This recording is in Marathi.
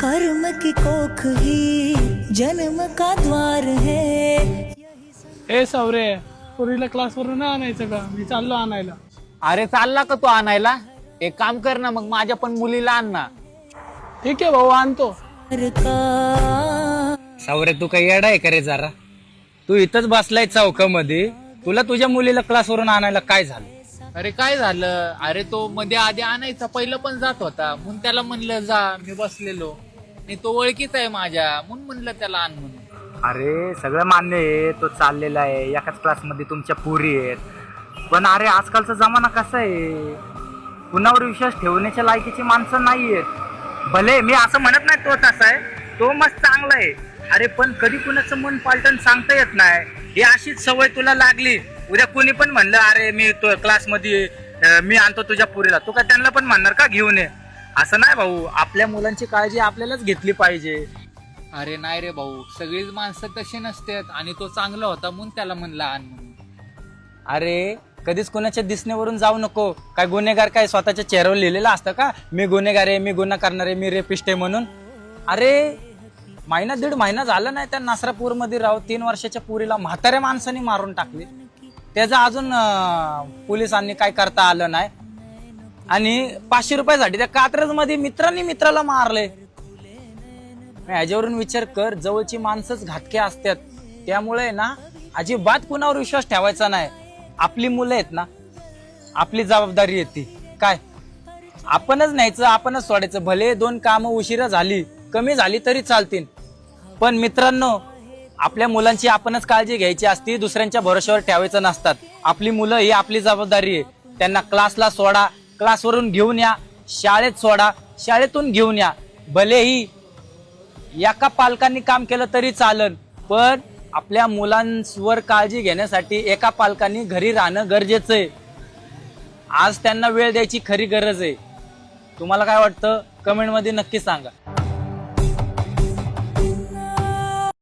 कर्म की कोख ही जन्म का द्वार है। ए सवरे, पुरीला क्लासवरून नाही आणायचं का? मी चाललो आणायला. अरे चालला का तू आणायला? एक काम कर ना, मग माझ्या पण मुलीला आण ना. ठीक आहे भाऊ, आणतो. सावरे तू काही येडा आहे का रे जरा? तू इथंच बसलाय चौकामध्ये, तुला तुझ्या मुलीला क्लासवरून आणायला काय झालं? अरे काय झालं? अरे तो मध्ये आधी आणायचा, पहिलं पण जात होता, म्हणून त्याला म्हणलं जा, मी बसलेलो आणि तो ओळखीचा आहे माझ्या, म्हणून म्हणलं त्याला आण म्हणून. अरे सगळं मान्य आहे, तो चाललेला आहे, एकाच क्लासमध्ये तुमच्या पोरी आहेत, पण अरे आजकालचा जमाना कसा आहे, कुणावर विश्वास ठेवण्याच्या लायकीची माणसं नाहीयेत. भले मी असं म्हणत नाही तो तसा आहे, तो मस्त चांगला आहे, अरे पण कधी कुणाचं मन पालटण सांगता येत नाही. ही अशीच सवय तुला लागली, उद्या कोणी पण म्हणलं अरे मी तो क्लासमध्ये मी आणतो तुझ्या पुरीला, तू का त्यांना पण म्हणणार का घेऊन ये? असं नाही भाऊ, आपल्या मुलांची काळजी आपल्यालाच घेतली पाहिजे. अरे नाही रे भाऊ, सगळीच माणसं तशी नसतात, आणि तो चांगला होता म्हणून त्याला म्हणलं आण म्हणून. अरे कधीच कोणाच्या दिसण्यावरून जाऊ नको. काय गुन्हेगार काय स्वतःच्या चेहऱ्यावर लिहिलेलं असतं का, मी गुन्हेगार आहे, मी गुन्हा करणार आहे, मी रेपिस्ट आहे म्हणून? अरे महिना दीड महिना झाला नाही त्या नासरापूरमध्ये राहू 3 वर्षाच्या पुरीला म्हाताऱ्या माणसाने मारून टाकले. त्याचं अजून पोलिसांनी काय करता आलं नाही, आणि 500 रुपयासाठी त्या कात्रज मध्ये मित्रांनी मित्राला मारले. ह्याच्यावरून विचार कर, जवळची माणसंच घातके असतात, त्यामुळे ना अजिबात कुणावर विश्वास ठेवायचा नाही. आपली मुलं आहेत ना, आपली जबाबदारी येते, काय आपणच न्यायचं, आपणच सोडायचं. भले 2 कामं उशिरा झाली, कमी झाली तरी चालतील, पण मित्रांनो आपल्या मुलांची आपणच काळजी घ्यायची असती, दुसऱ्यांच्या भरोश्यावर ठेवायचं नसतात. आपली मुलं ही आपली जबाबदारी आहे. त्यांना क्लासला सोडा, क्लासवरून घेऊन या, शाळेत सोडा, शाळेतून घेऊन या. भलेही एका पालकांनी काम केलं तरी चालन, पण आपल्या मुलांवर काळजी घेण्यासाठी एका पालकांनी घरी राहणं गरजेचं आहे. आज त्यांना वेळ द्यायची खरी गरज आहे. तुम्हाला काय वाटतं? कमेंटमध्ये नक्की सांगा.